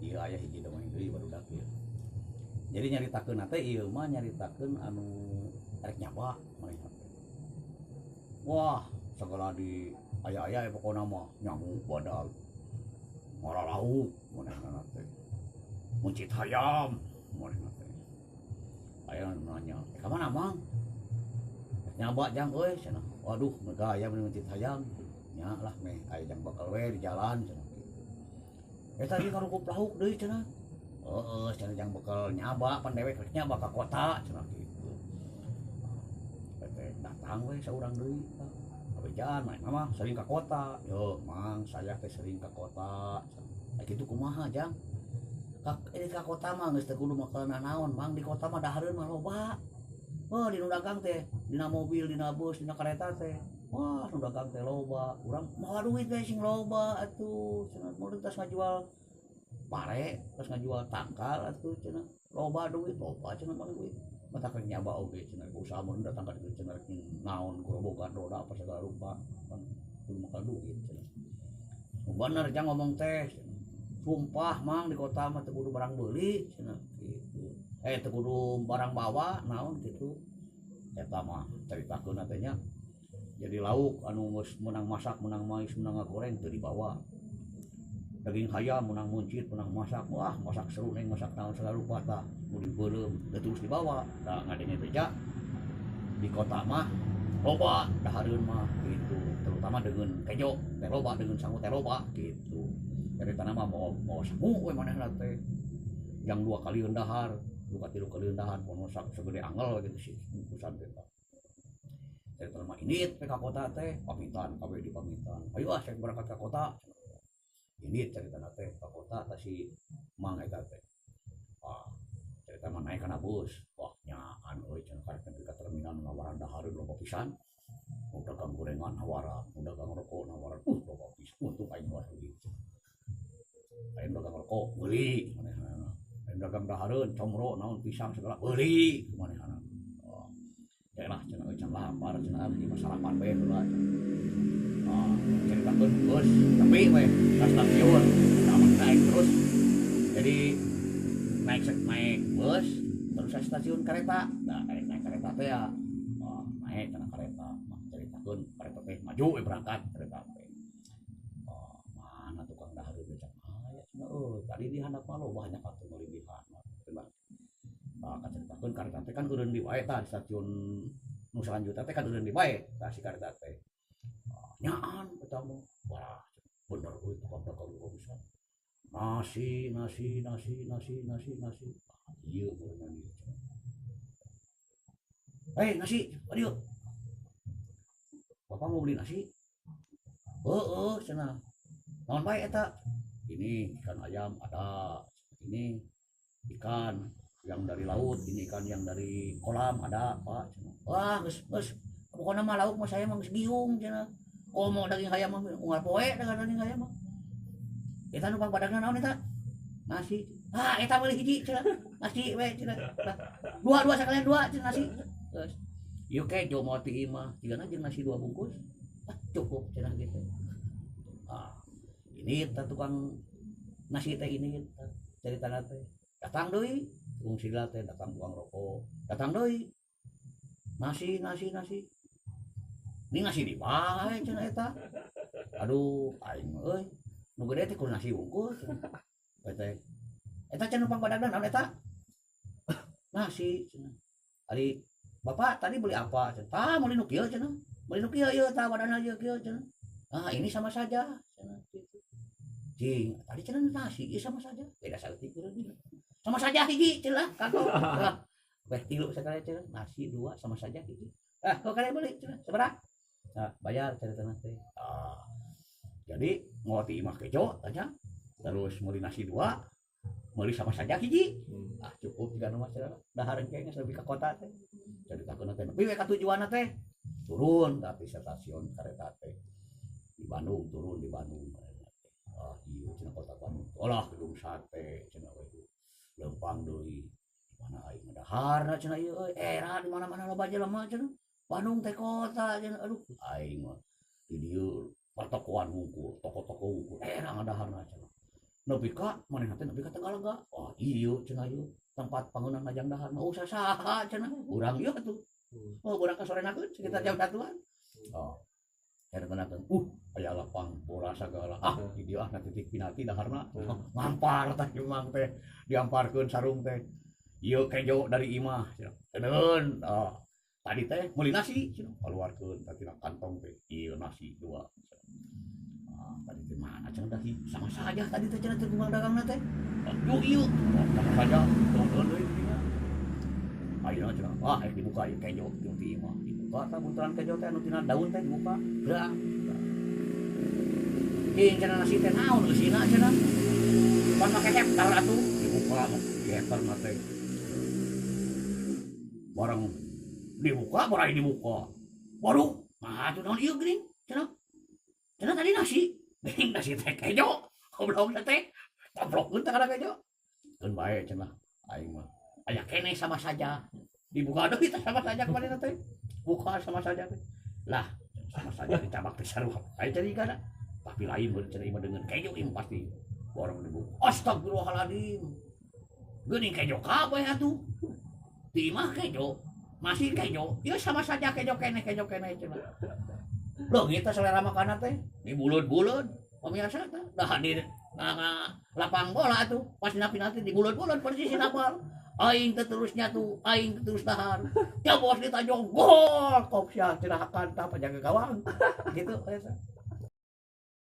ieu aya hiji dongeng deui barudak ieu. Jadi nyaritakeun teh ieu mah nyaritakeun anu rek nyaba manehna teh. Wah, segala di aya-aya pokona mah nyamuk badag. Maralauk manehna teh. Muncit hayam manehna teh. Aya anu nanya, "Ka mana, Mang?" "Nyaba jang euy," cenah. "Waduh, mega aya muncit hayam." "Nya lah meh aya jang bakal we di jalan," cenah. "Eta ieu ngarukup lauk deui," cenah. "Heeh, cenah jang bakal nyaba pan dewek rek nyaba ka kota," cenah kitu. Teh datang we saurang deui. "Abejaan manehna mah sering ka kota." "Yo, Mang, saya teh sering ka kota." "Aya kitu kumaha, Jang?" Ka kota mah geus teu kudu makan nanaon, Mang, di kota mah dahareun mah loba. Wah, di nu dagang teh, dina mobil, dina bus, dina kareta teh. Wah, nu dagang teh loba. Urang moal duit we sing loba atuh, cenah mun tas ngajual pare, tas ngajual tangkal atuh cenah. Loba duit, loba cenah mang duit. Mata keur nyaba oge cenah usaha mun datang ka dieu cenah naon gerobogan roda apa segala rupa. Kan kudu makan duit cenah. Bener Jang ngomong teh. Sumpah Mang di kota mah teu kudu barang beuli cenah kitu. Teu kudu barang bawa naon kitu. Eta mah caritakeun teh nya. Jadi lauk anu geus meunang masak, meunang mais, meunang ngagoreng teu dibawa. Daging hayam meunang muncit, meunang masak, wah masak seruneng, masak naon segala rupa tah nu dibeuleum teu terus dibawa. Da ngadenge beja di kota mah loba dahareun mah gitu, terutama dengan kejo teh loba, dengan sangu teh loba gitu. Dari tanah mah mau sangu we manehna teh. Yang 2 kali dahar, 2 3 kali dahar pono segede angel gitu sih bungkusan teh. Dari tanah mah ini teh ka kota teh pamitan, kabeh dipamitan. "Ayo ah saya berangkat ka kota." Ini cerita teh ka kota teh si Mang eta teh. Ah, cerita mah naik kana bus. Wah, nyaan euy cenah karek nepi ka terminal ngawaran dahareun loba pisan. Nu dagang gorengan hawaran, nu dagang rokok hawaran. Loba pisan untung aing mah gitu. Aing dagang rokok beuli manehna. Aing dagang dahareun comro naon pisang segala beuli manehna. Oh, yaelah cenah euy can lapar cenah ieu mah sarapan bae heula. Ceritakeun bus tapi we ka stasiun namun naik terus. Jadi naik bus terus ke stasiun kereta. Nah, naik kereta teh ya. Naik kana kereta, ceritakeun kereta teh maju we berangkat kereta teh. Mana tukang dahareun becak aya cenah euy. Tadi di handap mah loba nya atuh meuli di handap. Kaceritakeun kereta teh kan eureun di wae tah di stasiun nu salanjuta teh kan eureun di wae tah si kereta teh. Nyaan eta mah. Wah, bener euy tukang dagang bisa. Nasi. Ieu beunang ieu. "Hei, nasi, adieu." "Bapak mau beli nasi?" "Heeh, cenah." "Naon bae eta?" "Ini ikan ayam ada, ini ikan yang dari laut, ini ikan yang dari kolam ada, Pak." "Wah, geus pokona mah lauk mah saya mah geus giung cenah. Komo daging hayam mah unggal poe dengan daging hayam mah." "Eta nu pangpadagna naon eta?" "Nasi." "Ah, eta meuli hiji cenah. Nasi we cenah." Dua sekalian dua cenah nasi. Geus. "Ieu kejo moal ti ieu mah, tigana jeung nasi 2 bungkus." "Ah, cukup," cenah gitu. Ini tukang nasi teh ini cerita teh. Datang deui, tukang sila teh datang tukang rokok. Datang deui. Nasi. Ini nasi di bae cenah eta. Aduh, aing euy. Nu gede teh kudu nasi bungkus. Eta cenah pangpadagna naon eta? "Nasi cenah." "Ari Bapak tadi beli apa?" "Tah, meuli nu kieu cenah. Meuli nu kieu ieu tah wadana ieu kieu cenah." "Ah, ini sama saja." Cenah kitu. "Cing, tadi cenah nasi, ieu sama saja." "Beda saeutik urang." "Sama saja hiji cenah kagok." "Lah, weh 3 sakali cenah, nasi 2 sama saja hiji." Kok kalian beli cenah, sabaraha?" "Nah, bayar," caritana teh. Jadi mau ti imah kejo tanya. Terus meuli nasi 2, meuli sama saja hiji. Cukup tiga nama cenah. Dahar engke geus lebih ka kota teh. Caritakeun teh, "Nepi we ka tujuanna teh?" "Turun tapi stasiun kareta teh di Bandung, turun di Bandung." Ieu cenah kota Bandung. Olah gedung sate cenah we. Leumpang deui. Mana aing daharna cenah ieu euy. Era di mana-mana loba jelema cenah. Bandung teh kota cenah. Aduh, aing mah di dieu pertokoan hungkul, toko-toko hungkul. Era ngadaharna cenah. nepi ka manehna teh nepi ka Tegalaga. Wah ieu cenah ieu tempat pangunan ngajang dahar mah usah saha cenah urang ieu atuh. Oh urang ka sorenakeun sekitar jam 1-an. Oh kadang-kadang aya lapang bola sagala di dieu na titik penalti daharna ngampar tah imang teh diamparkeun sarung teh ieu kejo dari imah teuneun tadi teh meuli nasi keluarkeun tina kantong teh ieu nasi 2 tadi teh mana cenah dah sama saja tadi teh cenah tukang dagangna teh ieu sama saja teuneun deui dinya ayeuna cenah dibuka ieu kejo di imah dibuka tah bunteran kejo teh anu tina daun teh dibuka brang ing cenah nasi teh naon eusina cenah pan make hektar atuh dibuka di hektar na teh barang dibuka barai dibuka waduh atuh naon ieu geuning cenah tadi nasi geuning nasi teh kejo goblok teh toblokkeun teh kana kejo keun bae cenah aing mah aya keneh sama saja dibuka deui teh sama saja kemarin teh buka sama saja teh lah sama saja dicabak teh sarua aya carigana tapi lain mun cenah imah dengan kejo im pasti orang dibuka astagfirullahaladzim geuning kejo kabeh atuh di imah kejo masih kejo ya sama saja kejo keneh cenah loh kita selera makanan teh di bulut-bulut pemirsa teh dah hadir lapang bola tuh pas nanti di bulut-bulut persis napal aing terusnya tuh aing terus dahar ya bos ditajong gol kok sia cenah akan tah penjaga gawang gitu